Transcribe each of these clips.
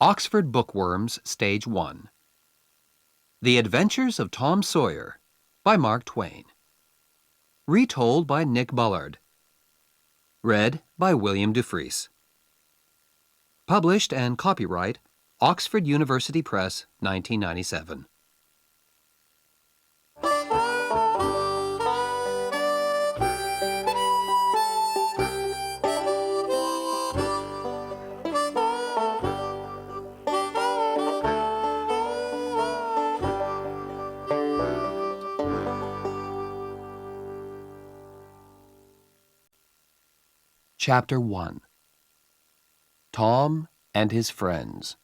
Oxford Bookworms, Stage 1. The Adventures of Tom Sawyer, by Mark Twain. Retold by Nick Bullard. Read by William Dufries. Published and copyright Oxford University Press, 1997. Chapter 1. Tom and His Friends.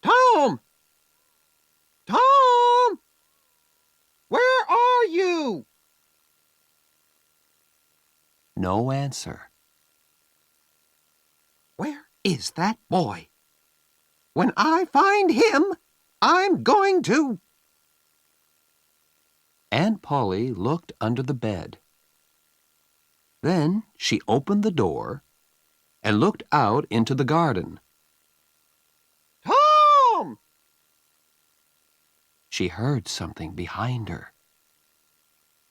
Tom! Tom! Where are you? No answer. Where is that boy? When I find him, I'm going to... Aunt Polly looked under the bed. Then she opened the door and looked out into the garden. Tom! She heard something behind her.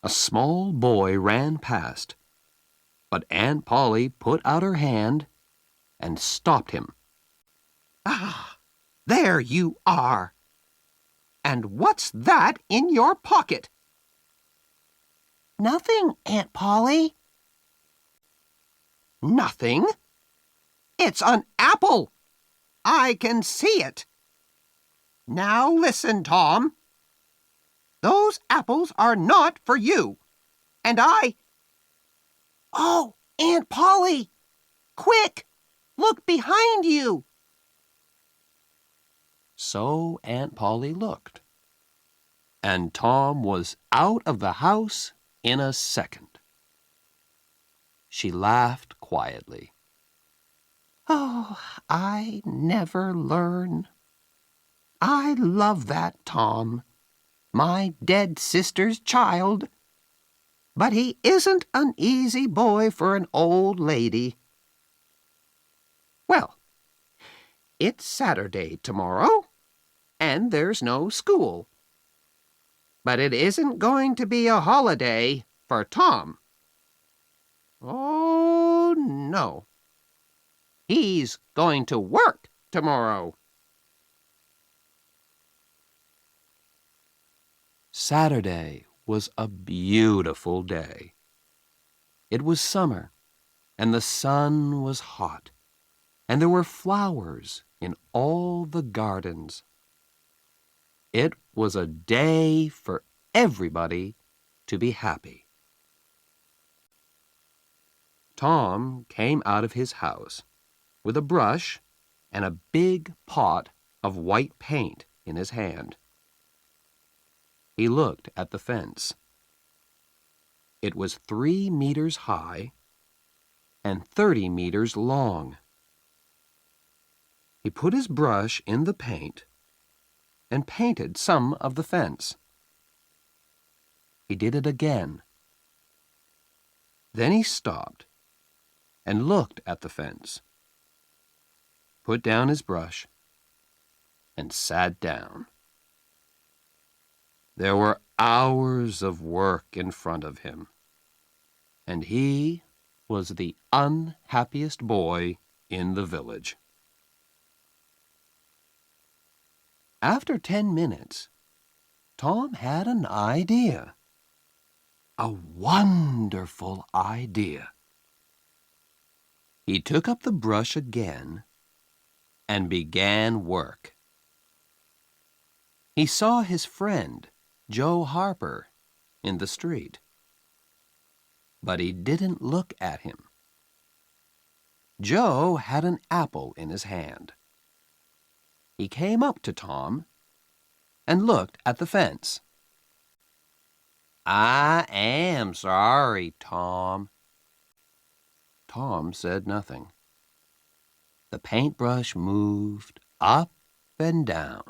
A small boy ran past, but Aunt Polly put out her hand and stopped him. Ah, there you are. And what's that in your pocket? Nothing, Aunt Polly. Nothing? It's an apple. I can see it. Now listen, Tom. Those apples are not for you. And Oh, Aunt Polly! Quick! Look behind you! So Aunt Polly looked, and Tom was out of the house in a second. She laughed quietly. Oh, I never learn. I love that Tom, my dead sister's child. But he isn't an easy boy for an old lady. Well, it's Saturday tomorrow, and there's no school. But it isn't going to be a holiday for Tom. Oh, no. He's going to work tomorrow. Saturday was a beautiful day. It was summer, and the sun was hot, and there were flowers in all the gardens. It was a day for everybody to be happy. Tom came out of his house with a brush and a big pot of white paint in his hand. He looked at the fence. It was 3 meters high and 30 meters long. He put his brush in the paint and painted some of the fence. He did it again. Then he stopped and looked at the fence, put down his brush, and sat down. There were hours of work in front of him, and he was the unhappiest boy in the village. After 10 minutes, Tom had an idea. A wonderful idea. He took up the brush again and began work. He saw his friend, Joe Harper, in the street. But he didn't look at him. Joe had an apple in his hand. He came up to Tom and looked at the fence. "I am sorry, Tom." Tom said nothing. The paintbrush moved up and down.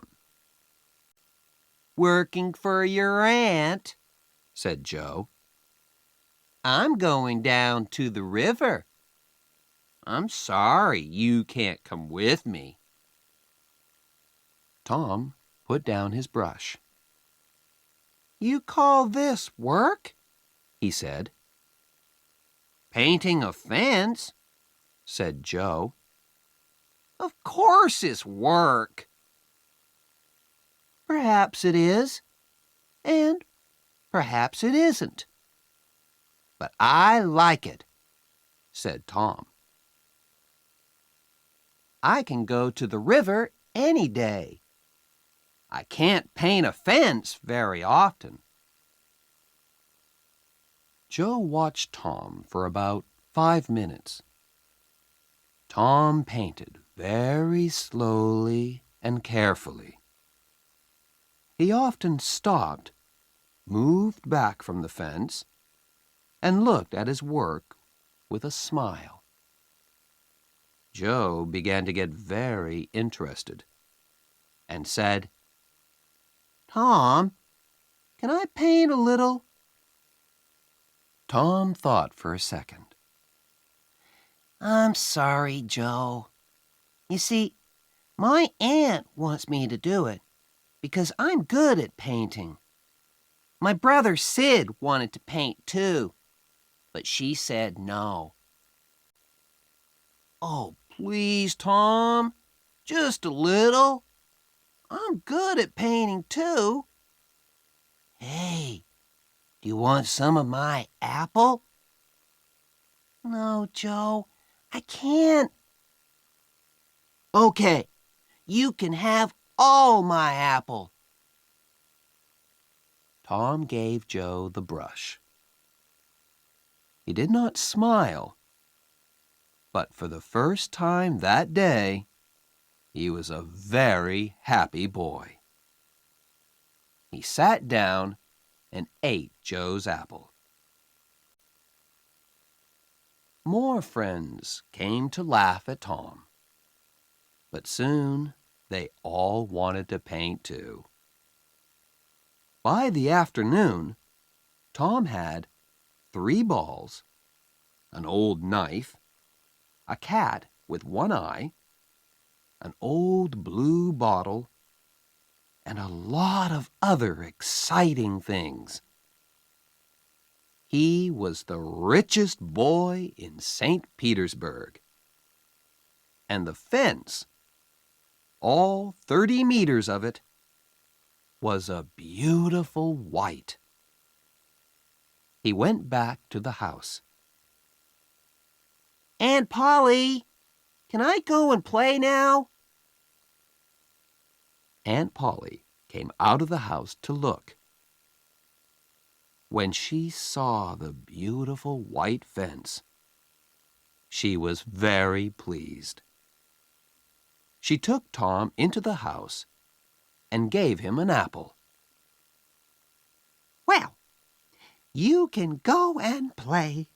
"Working for your aunt," said Joe. "I'm going down to the river." I'm sorry you can't come with me. Tom put down his brush. You call this work? He said. Painting a fence? Said Joe. Of course it's work. Perhaps it is, and perhaps it isn't. But I like it, said Tom. I can go to the river any day. I can't paint a fence very often. Joe watched Tom for about 5 minutes. Tom painted very slowly and carefully. He often stopped, moved back from the fence, and looked at his work with a smile. Joe began to get very interested and said, Tom, can I paint a little? Tom thought for a second. I'm sorry, Joe. You see, my aunt wants me to do it because I'm good at painting. My brother Sid wanted to paint too, but she said no. Oh, please, Tom, just a little. I'm good at painting too. Hey, do you want some of my apple? No, Joe, I can't. Okay, you can have all my apple. Tom gave Joe the brush. He did not smile, but for the first time that day, he was a very happy boy. He sat down and ate Joe's apple. More friends came to laugh at Tom, but soon they all wanted to paint too. By the afternoon, Tom had 3 balls, an old knife, a cat with one eye, an old blue bottle, and a lot of other exciting things. He was the richest boy in St. Petersburg. And the fence, all 30 meters of it, was a beautiful white. He went back to the house. Aunt Polly, can I go and play now? Aunt Polly came out of the house to look. When she saw the beautiful white fence, she was very pleased. She took Tom into the house and gave him an apple. Well, you can go and play,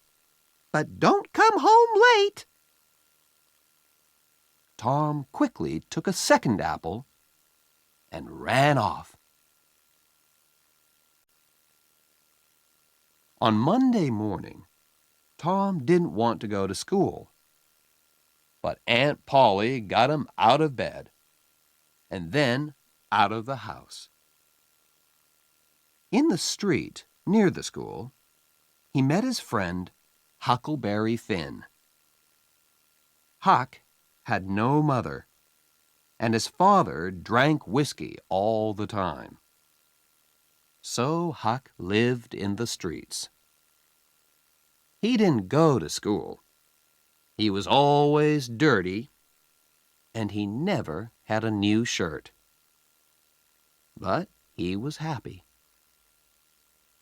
but don't come home late. Tom quickly took a second apple and ran off. On Monday morning, Tom didn't want to go to school, but Aunt Polly got him out of bed and then out of the house. In the street near the school, he met his friend Huckleberry Finn. Huck had no mother, and his father drank whiskey all the time. So Huck lived in the streets. He didn't go to school. He was always dirty, and he never had a new shirt. But he was happy.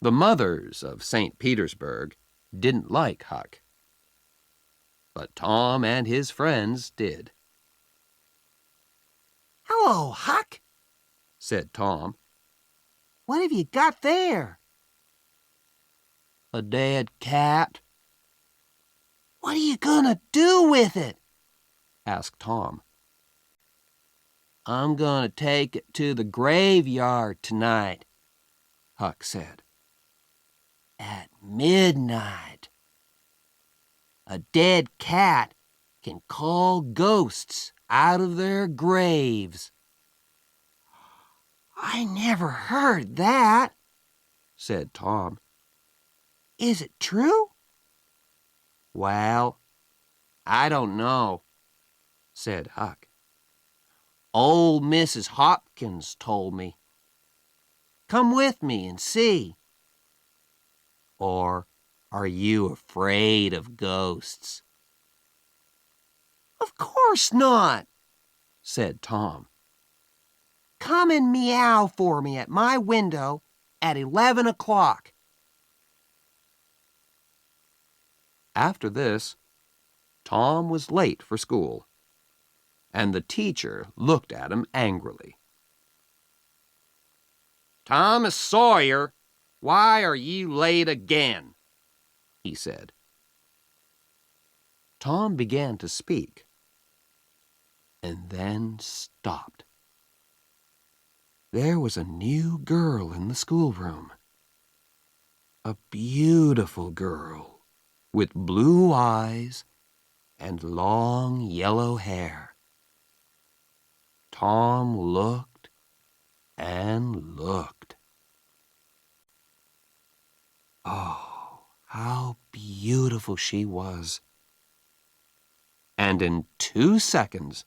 The mothers of St. Petersburg didn't like Huck, but Tom and his friends did. Hello, Huck, said Tom. What have you got there? A dead cat, What are you gonna do with it? asked Tom. I'm gonna take it to the graveyard tonight, Huck said. at midnight. A dead cat can call ghosts out of their graves." "I never heard that," said Tom. "Is it true?" "Well, I don't know," said Huck. "Old Mrs. Hopkins told me. Come with me and see. Or are you afraid of ghosts?" "Of course not," said Tom. "Come and meow for me at my window at 11 o'clock. After this, Tom was late for school, and the teacher looked at him angrily. "Thomas Sawyer, why are you late again?" he said. Tom began to speak, and then stopped. There was a new girl in the schoolroom. A beautiful girl with blue eyes and long yellow hair. Tom looked and looked. Oh, how beautiful she was. And in 2 seconds,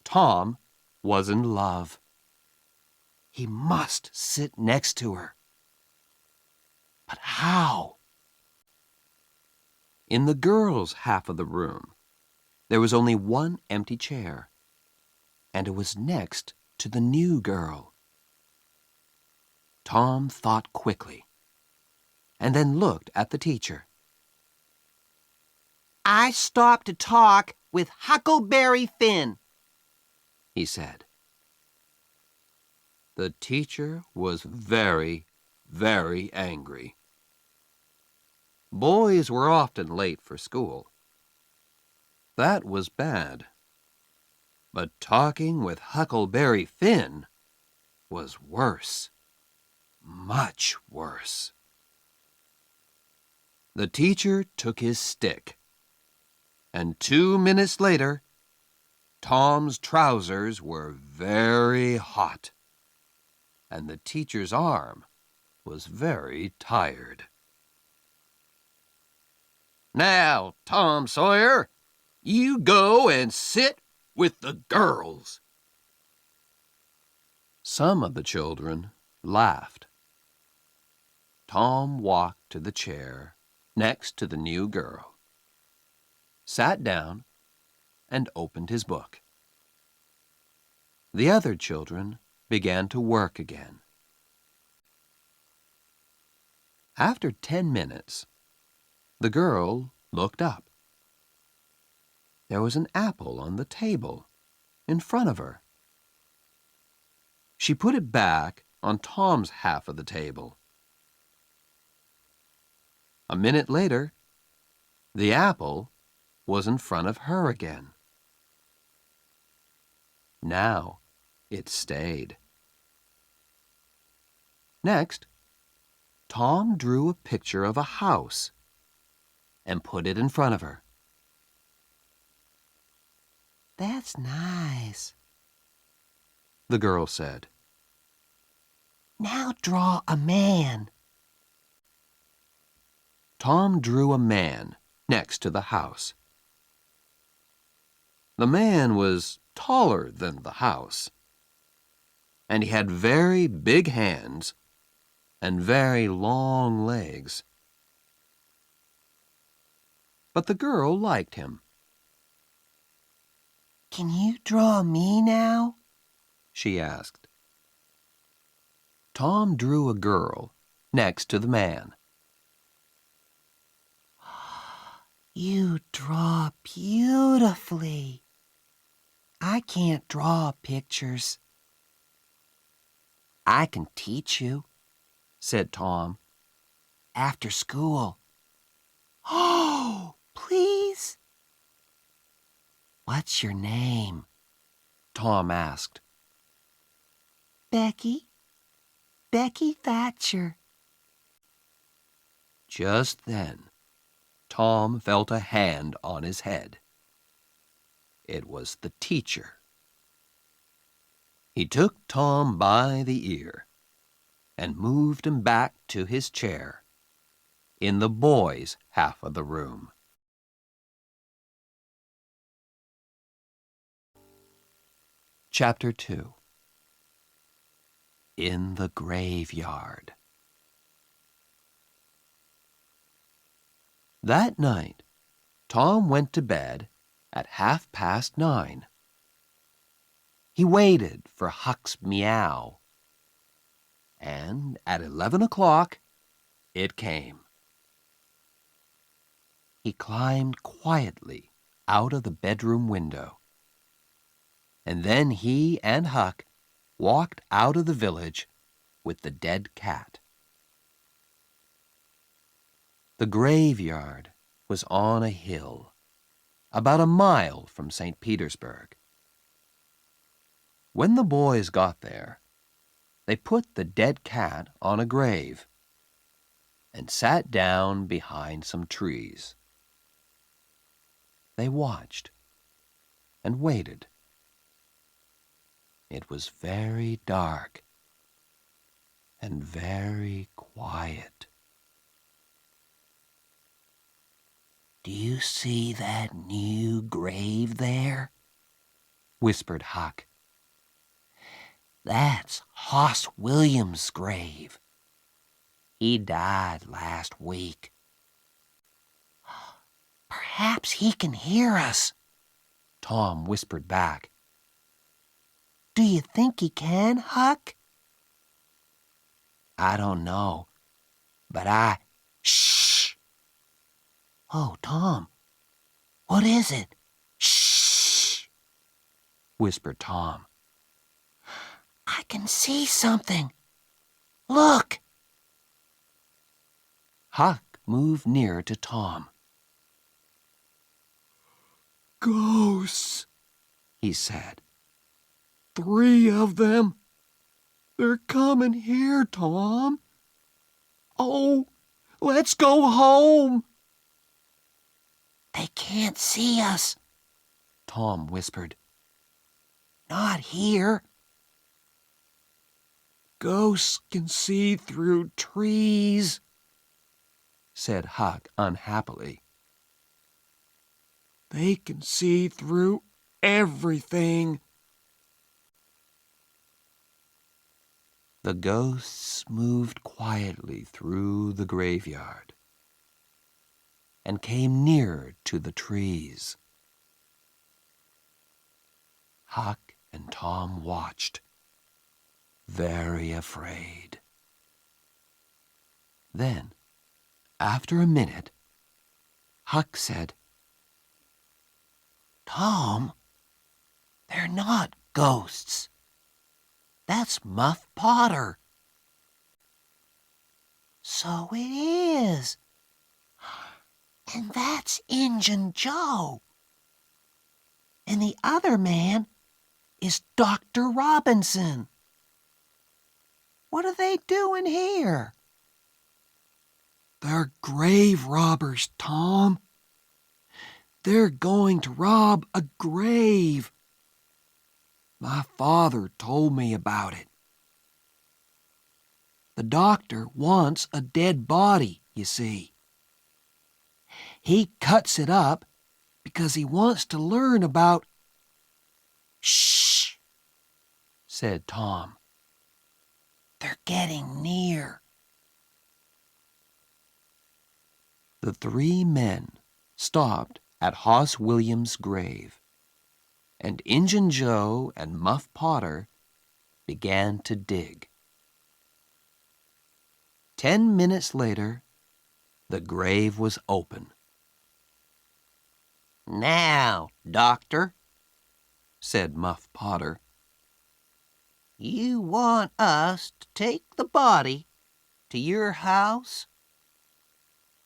Tom was in love. He must sit next to her. But how? In the girls' half of the room, there was only one empty chair, and it was next to the new girl. Tom thought quickly, and then looked at the teacher. "I stopped to talk with Huckleberry Finn," he said. The teacher was very, very angry. Boys were often late for school. That was bad. But talking with Huckleberry Finn was worse. Much worse. The teacher took his stick, and 2 minutes later, Tom's trousers were very hot, and the teacher's arm was very tired. "Now, Tom Sawyer, you go and sit with the girls." Some of the children laughed. Tom walked to the chair next to the new girl, sat down, and opened his book. The other children began to work again. After 10 minutes, the girl looked up. There was an apple on the table in front of her. She put it back on Tom's half of the table. A minute later, the apple was in front of her again. Now it stayed. Next, Tom drew a picture of a house and put it in front of her. "That's nice," the girl said. "Now draw a man." Tom drew a man next to the house. The man was taller than the house, and he had very big hands and very long legs. But the girl liked him. "Can you draw me now?" she asked. Tom drew a girl next to the man. "You draw beautifully. I can't draw pictures." "I can teach you," said Tom, "after school." "Oh, please." "What's your name?" Tom asked. "Becky. Becky Thatcher." Just then, Tom felt a hand on his head. It was the teacher. He took Tom by the ear and moved him back to his chair in the boys' half of the room. Chapter 2. In the Graveyard. That night, Tom went to bed at 9:30. He waited for Huck's meow, and at 11 o'clock it came. He climbed quietly out of the bedroom window, and then he and Huck walked out of the village with the dead cat. The graveyard was on a hill, about a mile from St. Petersburg. When the boys got there, they put the dead cat on a grave and sat down behind some trees. They watched and waited. It was very dark and very quiet. Do you see that new grave there? Whispered Huck. That's Hoss Williams' grave. He died last week. Perhaps he can hear us, Tom whispered back. Do you think he can, Huck? I don't know, but Shh! Oh, Tom, what is it? Shh! Whispered Tom. I can see something. Look! Huck moved nearer to Tom. Ghosts, he said. 3 of them. They're coming here, Tom. Oh, let's go home. They can't see us, Tom whispered. Not here. Ghosts can see through trees, said Huck unhappily. They can see through everything. The ghosts moved quietly through the graveyard and came nearer to the trees. Huck and Tom watched, very afraid. Then, after a minute, Huck said, Tom, they're not ghosts. That's Muff Potter. So it is. And that's Injun Joe. And the other man is Dr. Robinson. What are they doing here? They're grave robbers, Tom. They're going to rob a grave. My father told me about it. The doctor wants a dead body, you see. He cuts it up because he wants to learn about... Shh, said Tom. They're getting near. The 3 men stopped at Hoss Williams' grave, and Injun Joe and Muff Potter began to dig. 10 minutes later, the grave was open. Now, Doctor, said Muff Potter, you want us to take the body to your house?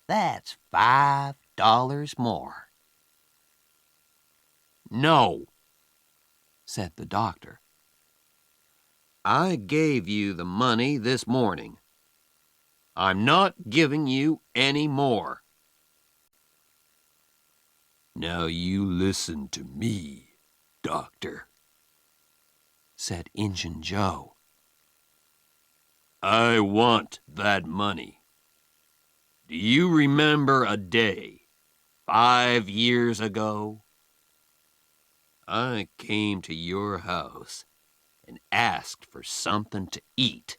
That's $5 more. No, said the doctor. I gave you the money this morning. I'm not giving you any more. Now you listen to me, doctor," said Injun Joe. "I want that money. Do you remember a day 5 years ago? I came to your house and asked for something to eat,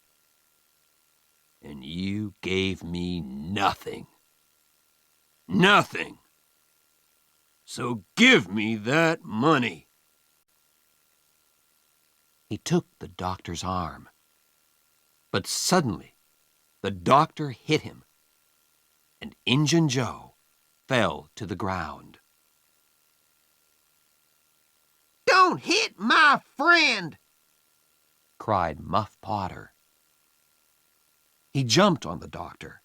and you gave me nothing. Nothing. So give me that money." He took the doctor's arm. But suddenly, the doctor hit him, and Injun Joe fell to the ground. Don't hit my friend, cried Muff Potter. He jumped on the doctor,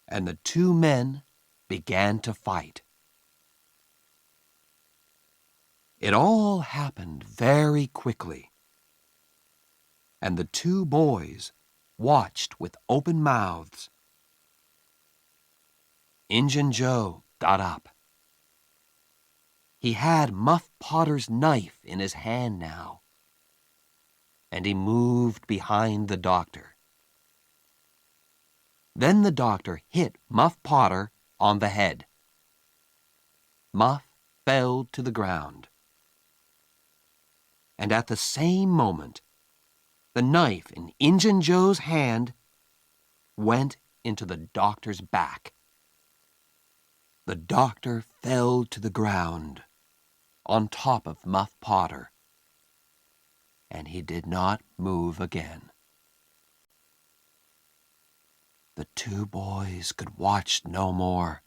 and the two men began to fight. It all happened very quickly, and the two boys watched with open mouths. Injun Joe got up. He had Muff Potter's knife in his hand now, and he moved behind the doctor. Then the doctor hit Muff Potter on the head. Muff fell to the ground. And at the same moment, the knife in Injun Joe's hand went into the doctor's back. The doctor fell to the ground on top of Muff Potter, and he did not move again. The two boys could watch no more.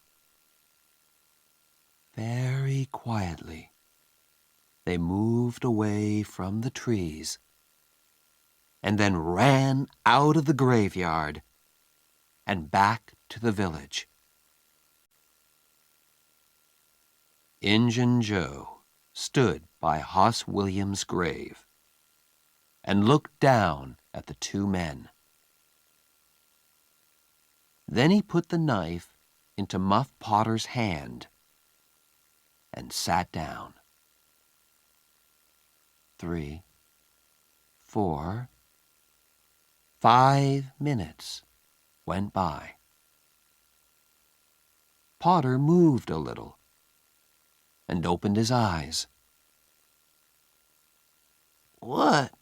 Very quietly, they moved away from the trees and then ran out of the graveyard and back to the village. Injun Joe stood by Hoss William's grave and looked down at the two men. Then he put the knife into Muff Potter's hand and sat down. 3, 4, 5 minutes went by. Potter moved a little and opened his eyes. What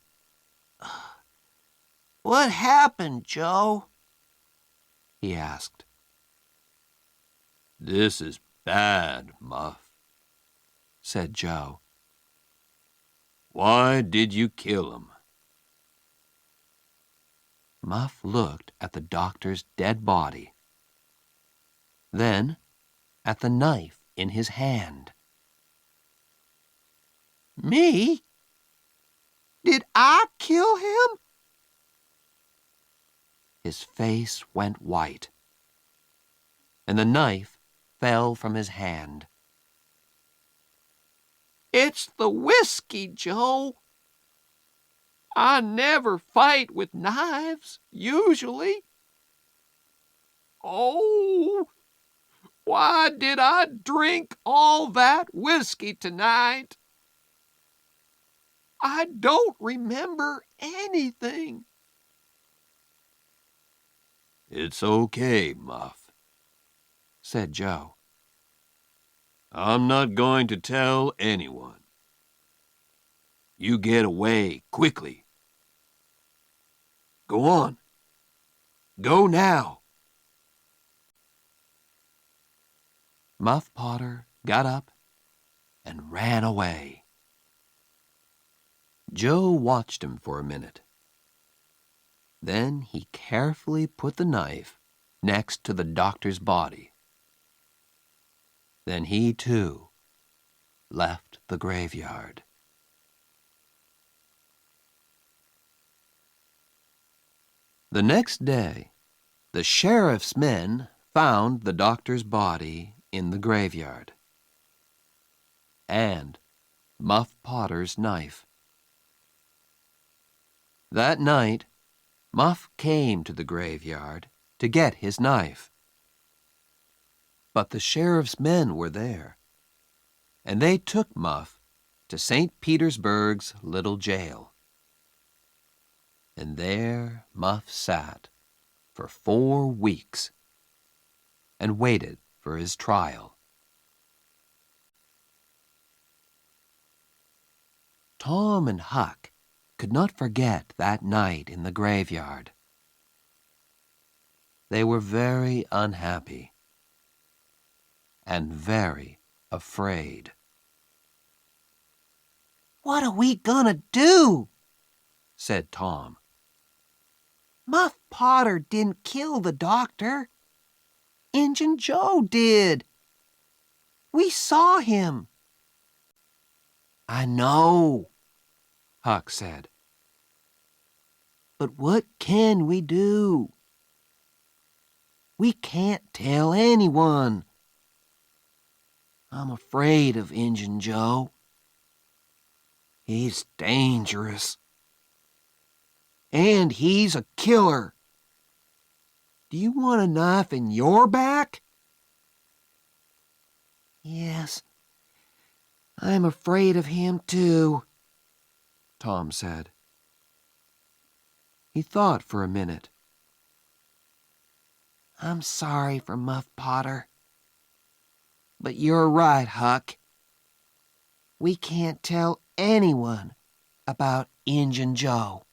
happened, Joe? He asked. "This is bad, Muff," said Joe. "Why did you kill him?" Muff looked at the doctor's dead body, then at the knife in his hand. Me? Did I kill him? His face went white, and the knife fell from his hand. It's the whiskey, Joe. I never fight with knives, usually. Oh, why did I drink all that whiskey tonight? I don't remember anything. "It's okay, Muff," said Joe. "I'm not going to tell anyone. You get away quickly. Go on. Go now." Muff Potter got up and ran away. Joe watched him for a minute. Then he carefully put the knife next to the doctor's body. Then he, too, left the graveyard. The next day, the sheriff's men found the doctor's body in the graveyard, and Muff Potter's knife. That night, Muff came to the graveyard to get his knife. But the sheriff's men were there, and they took Muff to St. Petersburg's little jail. And there Muff sat for 4 weeks and waited for his trial. Tom and Huck could not forget that night in the graveyard. They were very unhappy and very afraid. "What are we gonna do?" said Tom. "Muff Potter didn't kill the doctor. Injun Joe did. We saw him." "I know," Huck said. "But what can we do? We can't tell anyone. I'm afraid of Injun Joe. He's dangerous. And he's a killer. Do you want a knife in your back?" "Yes, I'm afraid of him too," Tom said. He thought for a minute. "I'm sorry for Muff Potter. But you're right, Huck. We can't tell anyone about Injun Joe."